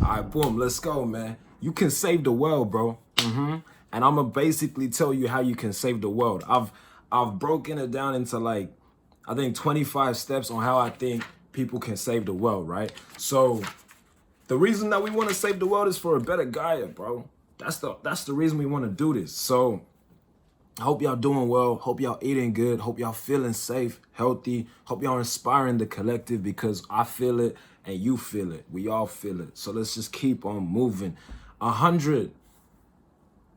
All right, boom, let's go, man. You can save the world, bro. And I'm gonna basically tell you how you can save the world. I've broken it down into like I think 25 steps on how I think people can save the world, right? So the reason that we want to save the world is for a better Gaia, bro. That's the reason we want to do this. So I hope y'all doing well. Hope y'all eating good. Hope y'all feeling safe, healthy. Hope y'all inspiring the collective because I feel it and you feel it. We all feel it. So let's just keep on moving. 100,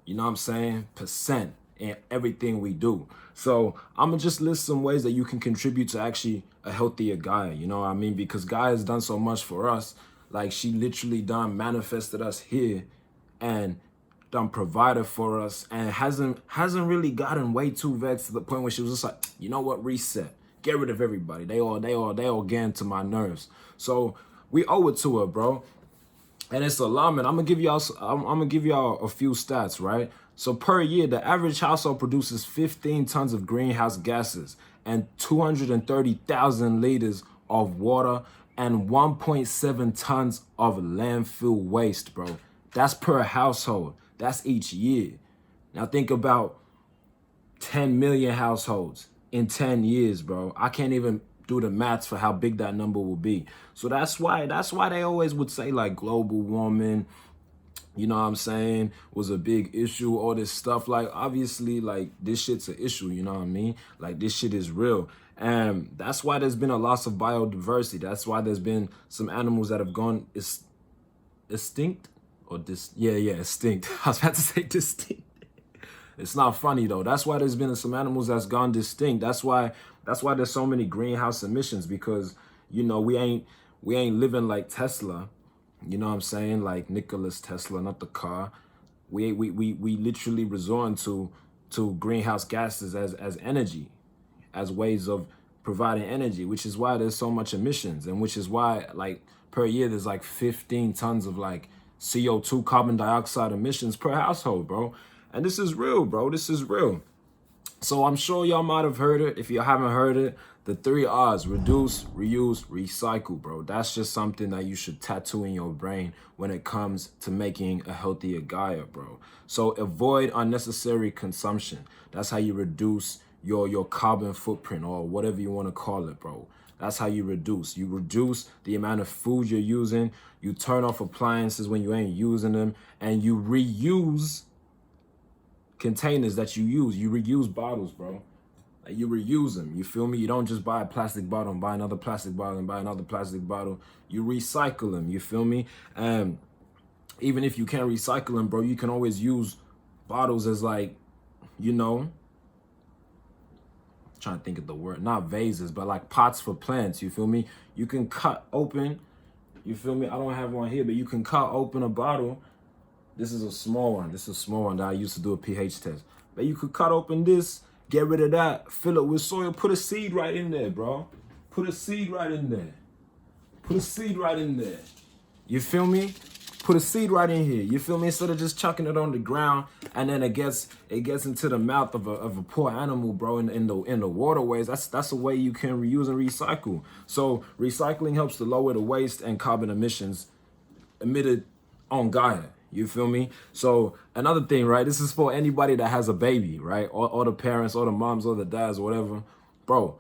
you know what I'm saying, percent in everything we do. So I'm gonna just list some ways that you can contribute to actually a healthier Gaia. You know what I mean? Because Gaia has done so much for us. Like she literally done manifested us here and done provided for us and hasn't really gotten way too vexed to the point where she was just like, you know what, reset, get rid of everybody. They all getting to my nerves. So we owe it to her, bro. And it's alarming. I'm gonna give y'all a few stats, right? So per year, the average household produces 15 tons of greenhouse gases and 230,000 liters of water and 1.7 tons of landfill waste, bro. That's per household. That's each year. Now think about 10 million households in 10 years, bro. I can't even do the maths for how big that number will be. So that's why they always would say like global warming, you know what I'm saying, was a big issue, all this stuff. Like obviously like this shit's an issue, you know what I mean? Like this shit is real. And that's why there's been a loss of biodiversity. That's why there's been some animals that have gone extinct or extinct. I was about to say distinct. It's not funny though. That's why there's been some animals that's gone distinct. That's why there's so many greenhouse emissions because you know we ain't living like Tesla. You know what I'm saying? Like Nicholas Tesla, not the car. We literally resorting to greenhouse gases as energy, as ways of providing energy, which is why there's so much emissions and which is why like per year there's like 15 tons of like CO2 carbon dioxide emissions per household, bro. And this is real, bro. This is real. So I'm sure y'all might have heard it. If you haven't heard it, the 3 R's: reduce, reuse, recycle, bro. That's just something that you should tattoo in your brain when it comes to making a healthier Gaia, bro. So avoid unnecessary consumption. That's how you reduce your carbon footprint or whatever you want to call it, bro. That's how you reduce. You reduce the amount of food you're using. You turn off appliances when you ain't using them. And you reuse containers that you use. You reuse bottles, bro. Like you reuse them. You feel me? You don't just buy a plastic bottle and buy another plastic bottle and buy another plastic bottle. You recycle them. You feel me? And even if you can't recycle them, bro, you can always use bottles as like, you know, trying to think of the word, not vases, but like pots for plants. You feel me? You can cut open, you feel me? I don't have one here, but you can cut open a bottle. This is a small one. This is a small one that I used to do a pH test. But you could cut open this, get rid of that, fill it with soil, put a seed right in there, bro. Put a seed right in there. Put a seed right in there. You feel me? Put a seed right in here. You feel me? Instead of just chucking it on the ground and then it gets into the mouth of a poor animal, bro, in the waterways. That's a way you can reuse and recycle. So recycling helps to lower the waste and carbon emissions emitted on Gaia. You feel me? So another thing, right? This is for anybody that has a baby, right? All the parents, all the moms, all the dads, or whatever. Bro,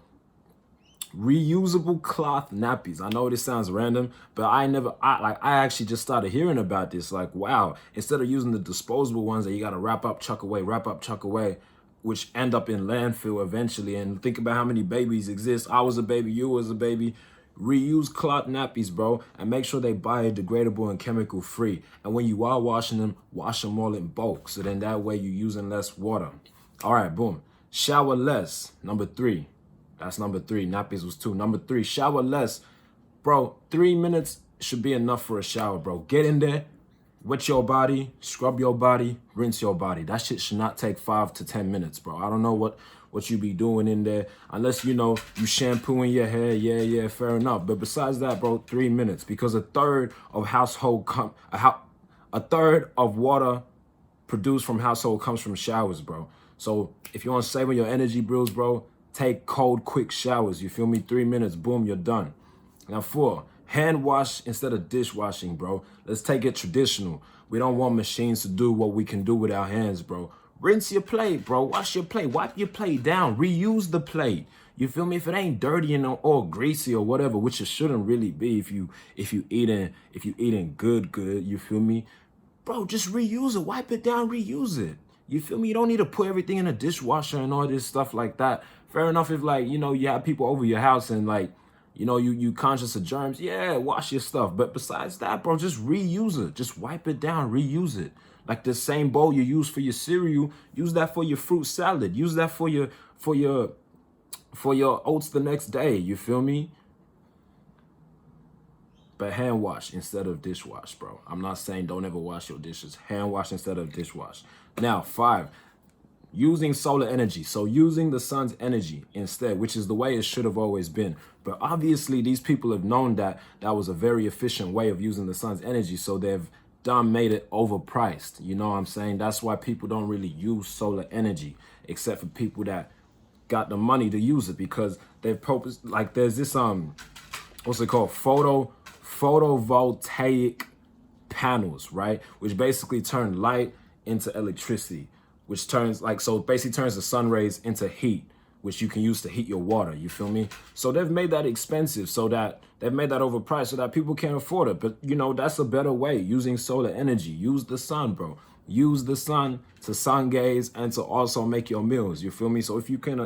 reusable cloth nappies. I know this sounds random, but I actually just started hearing about this. Like, wow, instead of using the disposable ones that you got to wrap up, chuck away, which end up in landfill eventually. And think about how many babies exist. I was a baby, you was a baby. Reuse cloth nappies, bro, and make sure they biodegradable and chemical free. And when you are washing them, wash them all in bulk. So then that way you're using less water. All right, boom. Shower less. Number 3. That's number 3. Nappies was 2. Number 3, shower less. Bro, 3 minutes should be enough for a shower, bro. Get in there, wet your body, scrub your body, rinse your body. That shit should not take 5 to 10 minutes, bro. I don't know what you be doing in there, unless, you know, you shampooing your hair. Yeah, fair enough. But besides that, bro, 3 minutes, because a third of water produced from household comes from showers, bro. So if you want to save on your energy bills, bro, take cold, quick showers. You feel me? 3 minutes, boom, you're done. Now 4, Hand wash instead of dishwashing, bro. Let's take it traditional. We don't want machines to do what we can do with our hands, bro. Rinse your plate, bro. Wash your plate. Wipe your plate down. Reuse the plate. You feel me? If it ain't dirty and or greasy or whatever, which it shouldn't really be if you eating good, you feel me? Bro, just reuse it. Wipe it down, reuse it. You feel me? You don't need to put everything in a dishwasher and all this stuff like that. Fair enough if, like, you know, you have people over your house and, like, you know, you conscious of germs. Yeah, wash your stuff. But besides that, bro, just reuse it. Just wipe it down, reuse it. Like the same bowl you use for your cereal, use that for your fruit salad. Use that for your oats the next day. You feel me? But hand wash instead of dishwash, bro. I'm not saying don't ever wash your dishes. Hand wash instead of dishwash. Now, 5, using solar energy. So using the sun's energy instead, which is the way it should have always been. But obviously, these people have known that that was a very efficient way of using the sun's energy. So they've made it overpriced. You know what I'm saying? That's why people don't really use solar energy, except for people that got the money to use it, because they've like there's this what's it called, photovoltaic panels, right, which basically turn light into electricity, which turns so basically turns the sun rays into heat, which you can use to heat your water. You feel me? So they've made that expensive, so that they've made that overpriced so that people can't afford it. But you know, that's a better way, using solar energy. Use the sun, bro. Use the sun to sun gaze and to also make your meals. You feel me? So if you can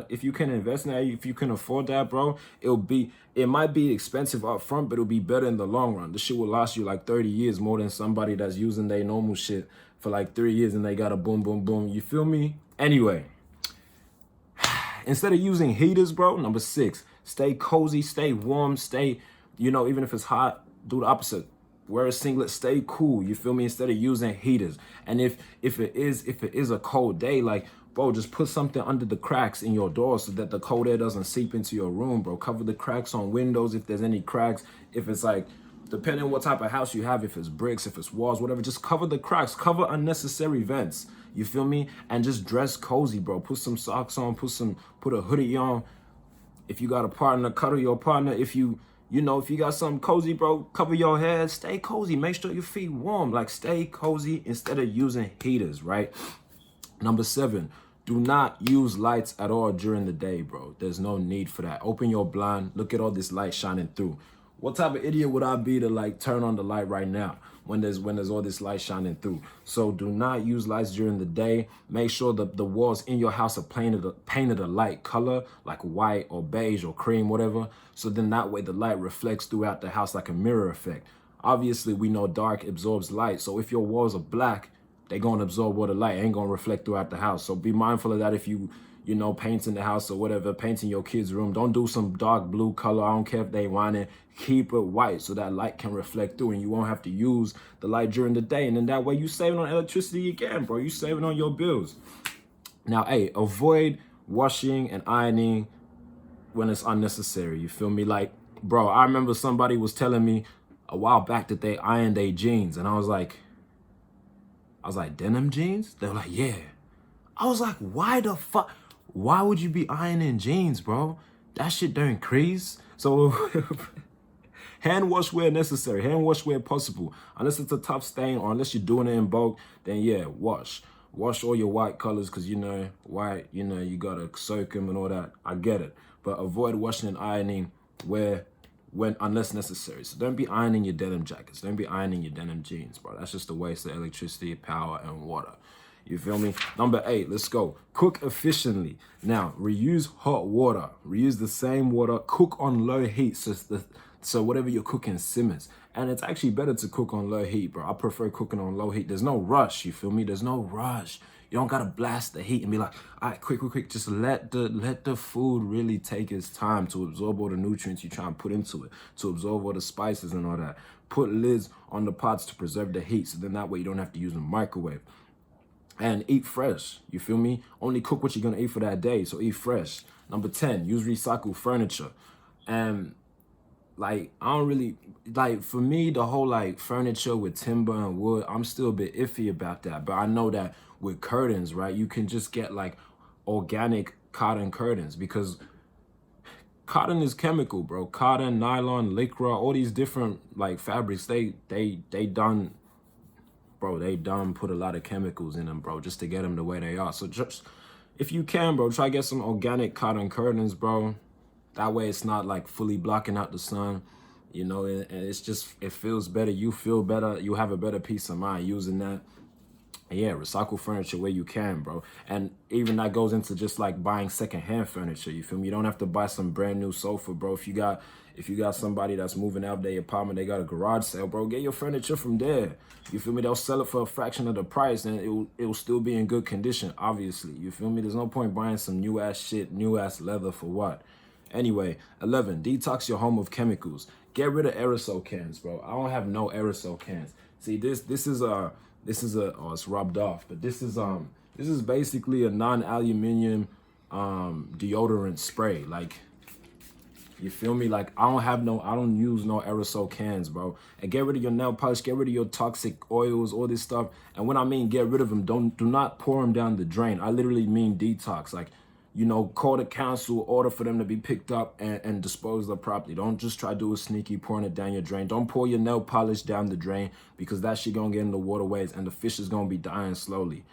invest in that, if you can afford that, bro, it might be expensive up front, but it'll be better in the long run. This shit will last you like 30 years more than somebody that's using their normal shit for like 3 years and they got a boom, boom, boom. You feel me? Anyway, instead of using heaters, bro, number 6, stay cozy, stay warm, stay, you know, even if it's hot, do the opposite. Wear a singlet, stay cool. You feel me? Instead of using heaters. And if it is a cold day, like, bro, just put something under the cracks in your door so that the cold air doesn't seep into your room, bro. Cover the cracks on windows if there's any cracks. If it's like, depending on what type of house you have, if it's bricks, if it's walls, whatever, just cover the cracks, cover unnecessary vents. You feel me? And just dress cozy, bro. Put some socks on, put a hoodie on. If you got a partner, cuddle your partner. If you got something cozy, bro, cover your head, stay cozy. Make sure your feet warm. Like, stay cozy instead of using heaters, right? Number 7, do not use lights at all during the day, bro. There's no need for that. Open your blind. Look at all this light shining through. What type of idiot would I be to like turn on the light right now when there's all this light shining through? So do not use lights during the day. Make sure that the walls in your house are painted a light color, like white or beige or cream, whatever. So then that way the light reflects throughout the house like a mirror effect. Obviously, we know dark absorbs light. So if your walls are black, they're going to absorb all the light. Ain't going to reflect throughout the house. So be mindful of that if you painting the house or whatever, painting your kid's room. Don't do some dark blue color. I don't care if they want it. Keep it white so that light can reflect through and you won't have to use the light during the day. And then that way you saving on electricity again, bro. You saving on your bills. Now, hey, avoid washing and ironing when it's unnecessary. You feel me? Like, bro, I remember somebody was telling me a while back that they ironed their jeans. And I was like, denim jeans? They were like, yeah. I was like, why the fuck? Why would you be ironing jeans, bro? That shit don't crease. So hand wash where necessary, hand wash where possible. Unless it's a tough stain or unless you're doing it in bulk, then yeah, wash. Wash all your white colors because, white, you got to soak them and all that. I get it. But avoid washing and ironing unless necessary. So don't be ironing your denim jackets. Don't be ironing your denim jeans, bro. That's just a waste of electricity, power, and water. You feel me? Number 8, let's go. Cook efficiently. Now, reuse hot water. Reuse the same water. Cook on low heat so whatever you're cooking simmers. And it's actually better to cook on low heat, bro. I prefer cooking on low heat. There's no rush, you feel me? There's no rush. You don't gotta blast the heat and be like, all right, quick. Just let the food really take its time to absorb all the nutrients you try and put into it, to absorb all the spices and all that. Put lids on the pots to preserve the heat, so then that way you don't have to use a microwave. And eat fresh, you feel me? Only cook what you're gonna eat for that day, so eat fresh. Number 10, use recycled furniture. And I don't really, for me, the whole furniture with timber and wood, I'm still a bit iffy about that. But I know that with curtains, right, you can just get organic cotton curtains, because Cotton is chemical, bro. Cotton, nylon, lycra, all these different like fabrics, they done, bro, they done put a lot of chemicals in them, bro, just to get them the way they are. So just, if you can, bro, try get some organic cotton curtains, bro. That way it's not like fully blocking out the sun, you know, and it's just, it feels better. You feel better. You have a better peace of mind using that. Yeah, recycle furniture where you can, bro. And even that goes into just like buying secondhand furniture. You feel me? You don't have to buy some brand new sofa, bro. If you got somebody that's moving out of their apartment, they got a garage sale, bro. Get your furniture from there. You feel me? They'll sell it for a fraction of the price, and it'll still be in good condition. Obviously, you feel me? There's no point buying some new ass shit, new ass leather for what? Anyway, 11, detox your home of chemicals. Get rid of aerosol cans, bro. I don't have no aerosol cans. See, this is oh, it's rubbed off, but this is basically a non-aluminum deodorant spray. Like, you feel me? Like, I don't use no aerosol cans, bro. And get rid of your nail polish, get rid of your toxic oils, all this stuff. And when I mean get rid of them, do not pour them down the drain. I literally mean detox. Like, you know, call the council, order for them to be picked up and disposed of properly. Don't just try to do a sneaky pouring it down your drain. Don't pour your nail polish down the drain, because that shit gonna get in the waterways and the fish is gonna be dying slowly.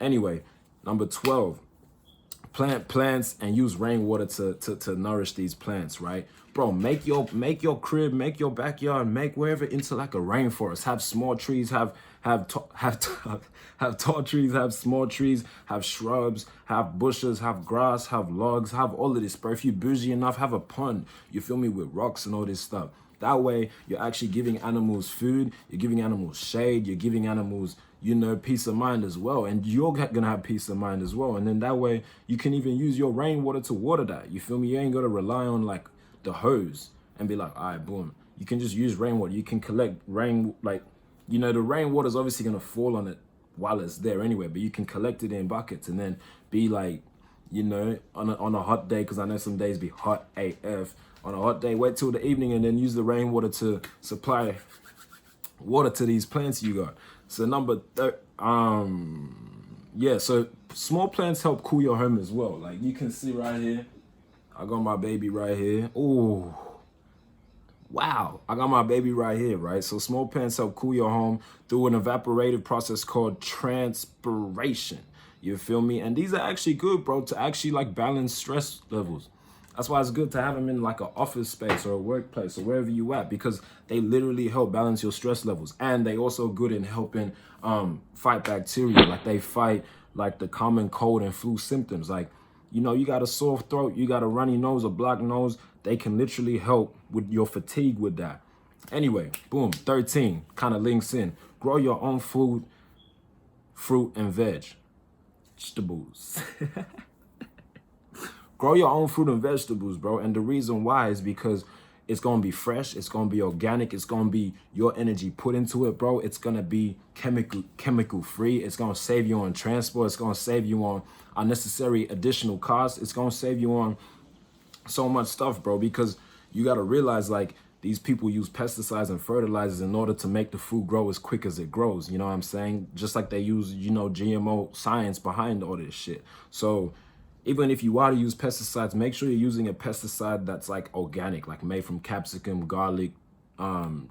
Anyway, number 12, plant plants and use rainwater to nourish these plants, right? Bro, make your crib, make your backyard, make wherever into like a rainforest. Have small trees, have tall trees, have small trees, have shrubs, have bushes, have grass, have logs, have all of this. Bro, if you bougie enough, have a pond, you feel me, with rocks and all this stuff. That way, you're actually giving animals food, you're giving animals shade, you're giving animals, you know, peace of mind as well. And you're gonna have peace of mind as well. And then that way, you can even use your rainwater to water that. You feel me? You ain't gotta rely on like the hose and be like, all right, boom. You can just use rainwater. You can collect rain, like, you know, the rainwater is obviously gonna fall on it while it's there anyway, but you can collect it in buckets and then be like, you know, on a hot day, because I know some days be hot AF. On a hot day, wait till the evening and then use the rainwater to supply water to these plants you got. So yeah, so small plants help cool your home as well. Like you can see right here, I got my baby right here. Ooh, wow, I got my baby right here, right? So small plants help cool your home through an evaporative process called transpiration. You feel me? And these are actually good, bro, to actually like balance stress levels. That's why it's good to have them in like an office space or a workplace or wherever you at, because they literally help balance your stress levels. And they also good in helping fight bacteria. Like they fight like the common cold and flu symptoms. Like, you know, you got a sore throat, you got a runny nose, a blocked nose. They can literally help with your fatigue with that. Anyway, boom, 13 kind of links in. Grow your own food, fruit, and vegetables. Grow your own fruit and vegetables, bro. And the reason why is because it's going to be fresh. It's going to be organic. It's going to be your energy put into it, bro. It's going to be chemical free. It's going to save you on transport. It's going to save you on unnecessary additional costs. It's going to save you on so much stuff, bro, because you got to realize like these people use pesticides and fertilizers in order to make the food grow as quick as it grows. You know what I'm saying? Just like they use, you know, GMO science behind all this shit. So even if you are to use pesticides, make sure you're using a pesticide that's like organic, like made from capsicum, garlic,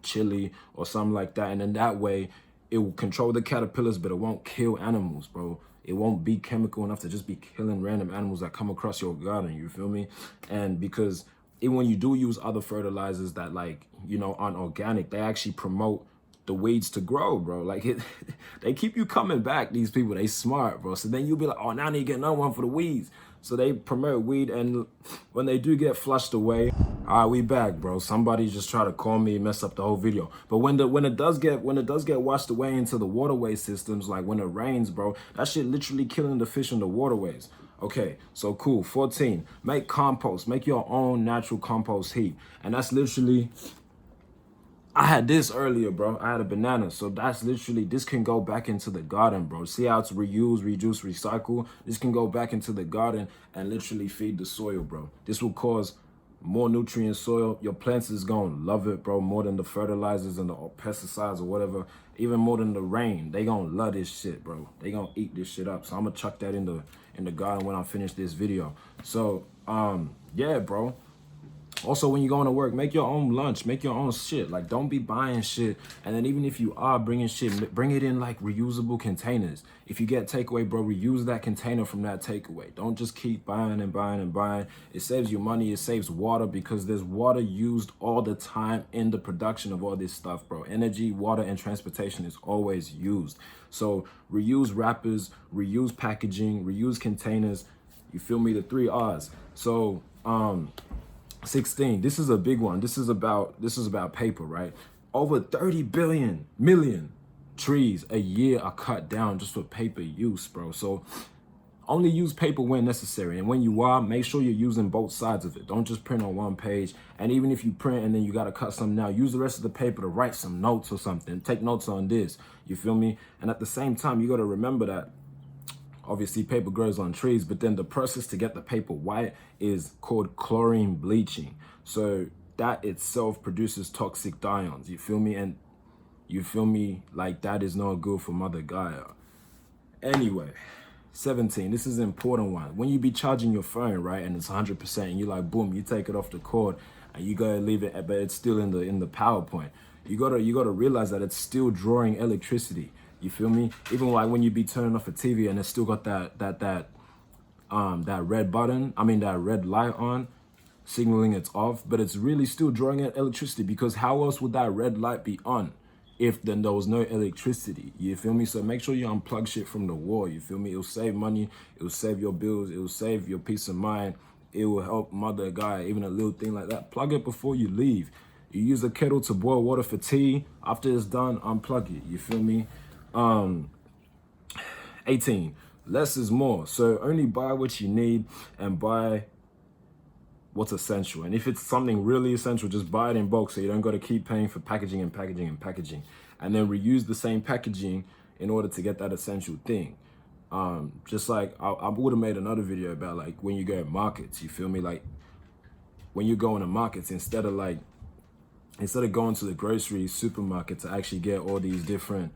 chili, or something like that. And then that way it will control the caterpillars, but it won't kill animals, bro. It won't be chemical enough to just be killing random animals that come across your garden, you feel me? And because even when you do use other fertilizers that like, you know, aren't organic, they actually promote the weeds to grow, bro. Like they keep you coming back, these people, they smart, bro. So then you'll be like, oh, now I need to get another one for the weeds. So they promote weed, and when they do get flushed away, all right, we back, bro. Somebody just try to call me, mess up the whole video. But when it does get washed away into the waterway systems, like when it rains, bro, that shit literally killing the fish in the waterways. Okay, so cool. 14, make compost, make your own natural compost heap, and that's literally. I had this earlier, bro. I had a banana. So that's literally, this can go back into the garden, bro. See how it's reuse, reduce, recycle? This can go back into the garden and literally feed the soil, bro. This will cause more nutrient soil. Your plants is going to love it, bro, more than the fertilizers and the pesticides or whatever. Even more than the rain. They going to love this shit, bro. They going to eat this shit up. So I'm going to chuck that in the garden when I finish this video. So, yeah, bro. Also, when you're going to work, make your own lunch, make your own shit. Like, don't be buying shit. And then even if you are bringing shit, bring it in like reusable containers. If you get takeaway, bro, reuse that container from that takeaway. Don't just keep buying and buying and buying. It saves you money. It saves water because there's water used all the time in the production of all this stuff, bro. Energy, water, and transportation is always used. So reuse wrappers, reuse packaging, reuse containers. You feel me? The 3 R's. So, 16. This is a big one. This is about paper, right? Over 30 million trees a year are cut down just for paper use, bro. So only use paper when necessary. And when you are, make sure you're using both sides of it. Don't just print on one page. And even if you print and then you got to cut something out, use the rest of the paper to write some notes or something. Take notes on this. You feel me? And at the same time, you got to remember that obviously paper grows on trees, but then the process to get the paper white is called chlorine bleaching. So that itself produces toxic ions. You feel me? And you feel me? Like, that is not good for Mother Gaia. Anyway, 17. This is an important one. When you be charging your phone, right, and it's 100%, and you like, boom, you take it off the cord, and you gotta leave it, but it's still in the power point. You gotta realize that it's still drawing electricity. You feel me? Even like when you be turning off a TV and it's still got that red button, that red light on, signaling it's off, but it's really still drawing electricity, because how else would that red light be on if then there was no electricity? You feel me? So make sure you unplug shit from the wall. You feel me? It'll save money. It'll save your bills. It'll save your peace of mind. It will help Mother Gaia. Even a little thing like that. Plug it before you leave. You use a kettle to boil water for tea. After it's done, unplug it. You feel me? 18. Less is more. So only buy what you need and buy what's essential. And if it's something really essential, just buy it in bulk so you don't got to keep paying for packaging and packaging and packaging. And then reuse the same packaging in order to get that essential thing. Just like I would have made another video about like when you go to markets, you feel me? Like when you go into markets, instead of going to the grocery supermarket to actually get all these different,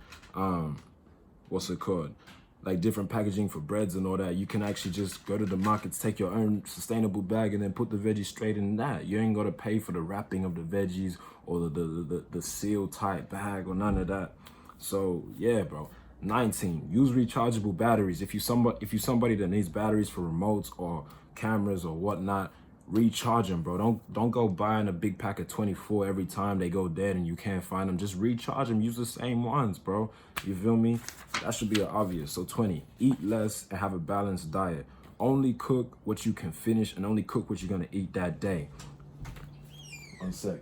what's it called? Like different packaging for breads and all that, you can actually just go to the markets, take your own sustainable bag and then put the veggies straight in that. You ain't got to pay for the wrapping of the veggies or the seal type bag or none of that. So yeah, bro. 19, use rechargeable batteries. If you somebody that needs batteries for remotes or cameras or whatnot, recharge them, bro. Don't go buying a big pack of 24 every time they go dead and you can't find them. Just recharge them. Use the same ones, bro. You feel me? That should be obvious. So 20, eat less and have a balanced diet. Only cook what you can finish and only cook what you're gonna eat that day. One sec.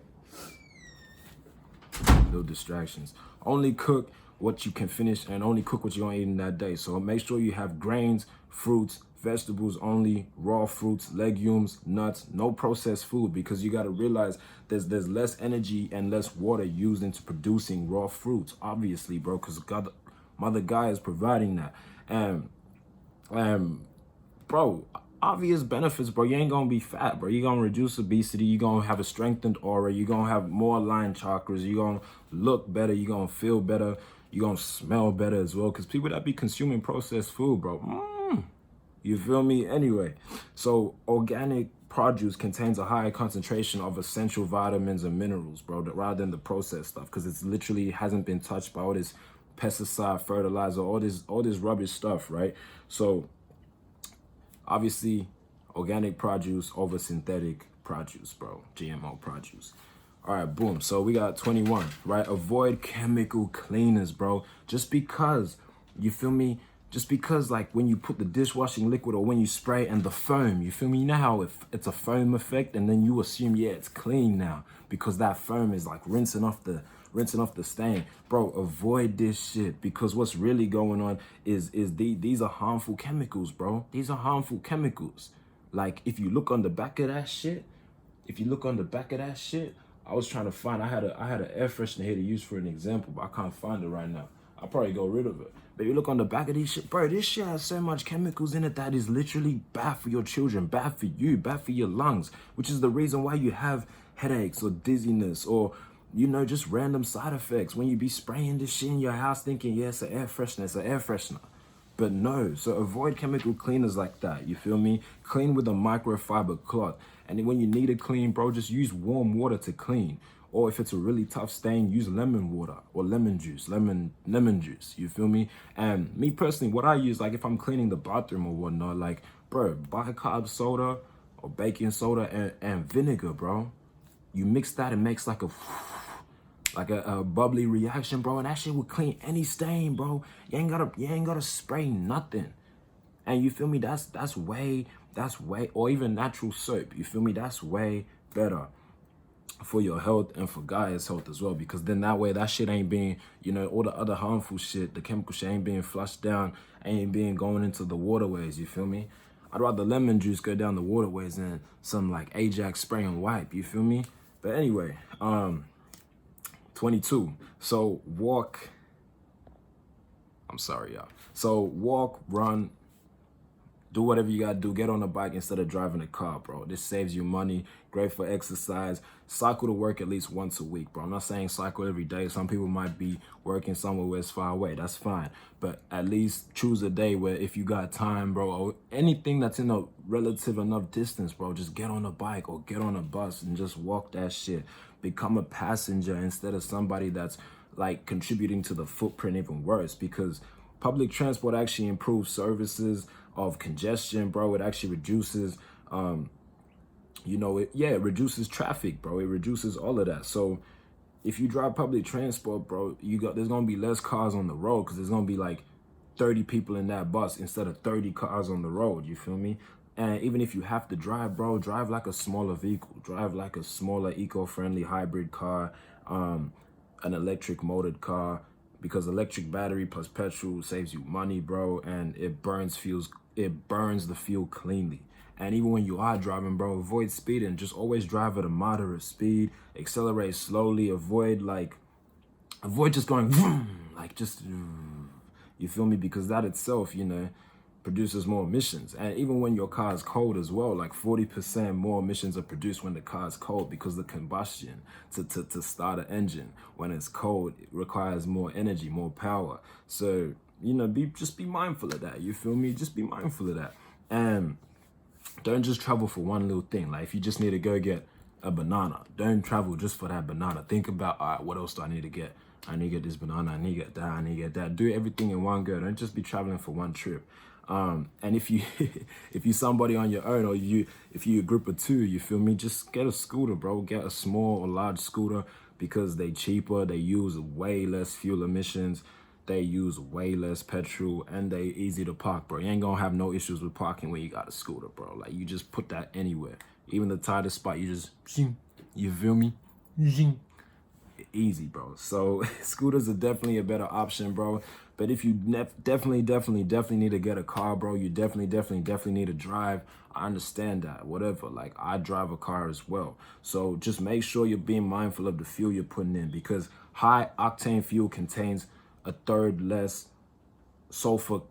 Little distractions. Only cook what you can finish and only cook what you're gonna eat in that day. So make sure you have grains, fruits, vegetables only, raw fruits, legumes, nuts, no processed food, because you got to realize there's less energy and less water used into producing raw fruits, obviously, bro, because Mother Gaia is providing that. And bro, obvious benefits, bro. You ain't gonna be fat, bro. You're gonna reduce obesity. You're gonna have a strengthened aura. You're gonna have more aligned chakras. You're gonna look better. You're gonna feel better. You're gonna smell better as well, because people that be consuming processed food, bro, you feel me? Anyway, so organic produce contains a higher concentration of essential vitamins and minerals, bro, rather than the processed stuff, because it's literally hasn't been touched by all this pesticide, fertilizer, all this rubbish stuff, right? So obviously organic produce over synthetic produce, bro, GMO produce. All right, boom. So we got 21, right? Avoid chemical cleaners, bro. Just because, you feel me? Just because, like, when you put the dishwashing liquid or when you spray and the foam, you feel me? You know how it's a foam effect, and then you assume, yeah, it's clean now because that foam is like rinsing off the stain. Bro, avoid this shit, because what's really going on is these are harmful chemicals, bro. These are harmful chemicals. Like, if you look on the back of that shit, I was trying to find, I had an air freshener here to use for an example, but I can't find it right now. I'll probably go rid of it. But you look on the back of this shit, bro, this shit has so much chemicals in it that is literally bad for your children, bad for you, bad for your lungs, which is the reason why you have headaches or dizziness or, you know, just random side effects when you be spraying this shit in your house thinking, yeah, it's an air freshener, But no, so avoid chemical cleaners like that. You feel me? Clean with a microfiber cloth. And then when you need to clean, bro, just use warm water to clean. Or if it's a really tough stain, use lemon water or lemon juice, lemon juice. You feel me? And me personally, what I use, like if I'm cleaning the bathroom or whatnot, like, bro, bicarb soda or baking soda and vinegar, bro. You mix that, it makes like a bubbly reaction, bro, and that shit will clean any stain, bro. You ain't gotta spray nothing. And you feel me? That's way, or even natural soap. You feel me? That's way better for your health and for Gaia's health as well, because then that way that shit ain't being, you know, all the other harmful shit, the chemical shit ain't being flushed down, ain't being going into the waterways. You feel me? I'd rather lemon juice go down the waterways than some like Ajax spray and wipe. You feel me? But anyway, 22. So walk. I'm sorry, y'all. So walk, run, do whatever you gotta do. Get on a bike instead of driving a car, bro. This saves you money. Great for exercise. Cycle to work at least once a week, bro. I'm not saying cycle every day. Some people might be working somewhere where it's far away. That's fine. But at least choose a day where if you got time, bro, or anything that's in a relative enough distance, bro, just get on a bike or get on a bus and just walk that shit. Become a passenger instead of somebody that's like contributing to the footprint even worse, because public transport actually improves services of congestion, bro. It actually reduces, it reduces traffic, bro. It reduces all of that. So if you drive public transport, bro, there's gonna be less cars on the road because there's gonna be like 30 people in that bus instead of 30 cars on the road. You feel me? And even if you have to drive, bro, drive like a smaller vehicle. Drive like a smaller, eco-friendly hybrid car, an electric motored car, because electric battery plus petrol saves you money, bro, and it burns the fuel cleanly. And even when you are driving, bro, avoid speeding. Just always drive at a moderate speed. Accelerate slowly. Avoid just going vroom, like just, you feel me? Because that itself, you know, produces more emissions. And even when your car is cold as well, like 40% more emissions are produced when the car is cold, because the combustion to start an engine when it's cold, it requires more energy, more power. So, you know, just be mindful of that. You feel me? Just be mindful of that. And don't just travel for one little thing. Like if you just need to go get a banana, don't travel just for that banana. Think about, all right, what else do I need to get? I need to get this banana, I need to get that, I need to get that. Do everything in one go. Don't just be traveling for one trip. And if you if you somebody on your own, or if you a group of two, you feel me, just get a scooter, bro. Get a small or large scooter, because they cheaper, they use way less fuel emissions, they use way less petrol, and they easy to park, bro. You ain't gonna have no issues with parking when you got a scooter, bro. Like you just put that anywhere, even the tightest spot, you just, you feel me, easy, bro. So scooters are definitely a better option, bro. But if you definitely need to get a car, bro, you definitely need to drive. I understand that, whatever. Like I drive a car as well. So just make sure you're being mindful of the fuel you're putting in, because high octane fuel contains a third less sulfur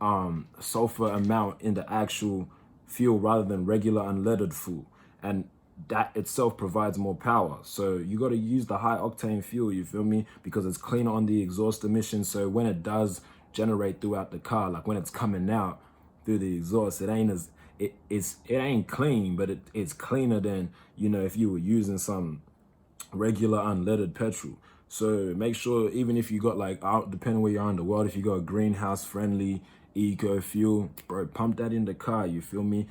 amount in the actual fuel rather than regular unleaded fuel, and that itself provides more power. So you got to use the high octane fuel, you feel me, because it's cleaner on the exhaust emissions. So when it does generate throughout the car, like when it's coming out through the exhaust, it ain't clean, but it's cleaner than, you know, if you were using some regular unleaded petrol. So make sure, even if you got like, depending where you are in the world, if you got a greenhouse friendly eco fuel, bro, pump that in the car, you feel me?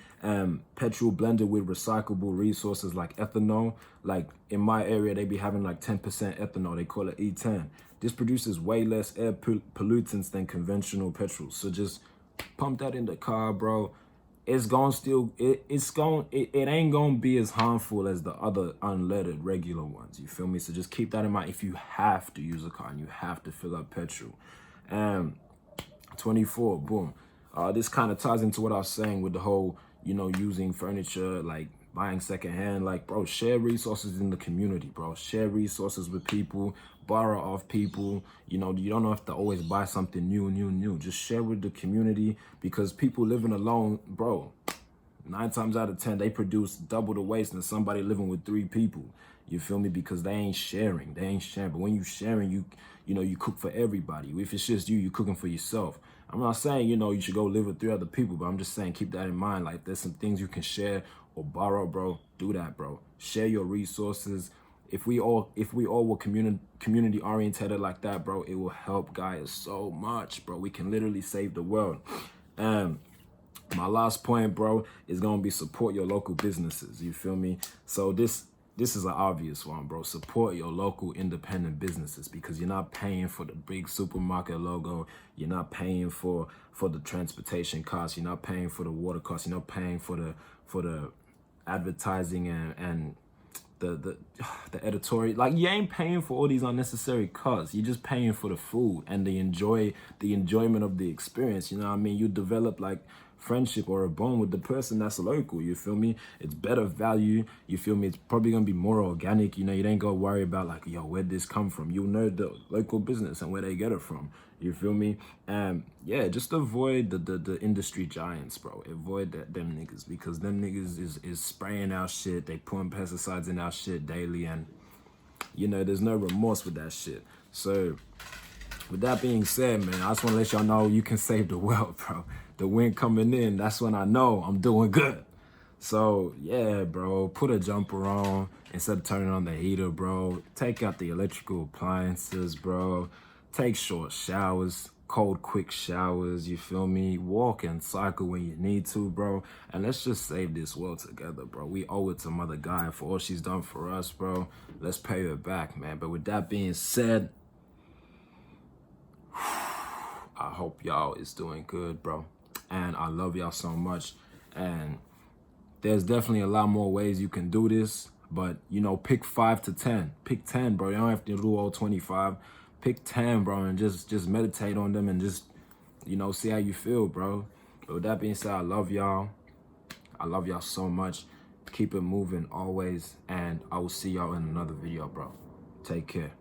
Petrol blended with recyclable resources like ethanol. Like in my area, they be having like 10% ethanol. They call it E10. This produces way less air pollutants than conventional petrol. So just pump that in the car, bro. It's gonna still, it ain't gonna be as harmful as the other unleaded regular ones, you feel me? So just keep that in mind if you have to use a car and you have to fill up petrol. 24, boom. This kind of ties into what I was saying with the whole, you know, using furniture, like buying secondhand. Like, bro, share resources in the community, bro. Share resources with people, borrow off people. You know, you don't have to always buy something new. Just share with the community, because people living alone, bro, 9 times out of 10, they produce double the waste than somebody living with 3 people. You feel me? Because they ain't sharing. They ain't sharing. But when you sharing, you know, you cook for everybody. If it's just you cooking for yourself. I'm not saying, you know, you should go live with 3 other people, but I'm just saying keep that in mind. Like, there's some things you can share or borrow, bro. Do that, bro. Share your resources. If we all were community oriented like that, bro, it will help Gaia so much, bro. We can literally save the world. And my last point, bro, is gonna be support your local businesses. You feel me? So this is an obvious one, bro. Support your local independent businesses, because you're not paying for the big supermarket logo. You're not paying for the transportation costs. You're not paying for the water costs. You're not paying for the advertising and the editorial. Like, you ain't paying for all these unnecessary costs. You're just paying for the food and the enjoyment of the experience. You know what I mean? You develop like friendship or a bond with the person that's local. You feel me? It's better value. You feel me? It's probably gonna be more organic. You know, you ain't gonna worry about like, yo, where'd this come from? You'll know the local business and where they get it from. You feel me? And yeah, just avoid the industry giants, bro. Avoid them niggas, because them niggas is spraying our shit. They putting pesticides in our shit daily, and you know, there's no remorse with that shit. So with that being said, man, I just want to let y'all know you can save the world, bro. The wind coming in, that's when I know I'm doing good. So yeah, bro, put a jumper on instead of turning on the heater, bro. Take out the electrical appliances, bro. Take short showers, cold, quick showers, you feel me? Walk and cycle when you need to, bro. And let's just save this world together, bro. We owe it to Mother Gaia for all she's done for us, bro. Let's pay her back, man. But with that being said, I hope y'all is doing good, bro. And I love y'all so much. And there's definitely a lot more ways you can do this. But, you know, pick 5 to 10. Pick 10, bro. You don't have to do all 25. Pick 10, bro, and just meditate on them and just, you know, see how you feel, bro. But with that being said, I love y'all. I love y'all so much. Keep it moving always. And I will see y'all in another video, bro. Take care.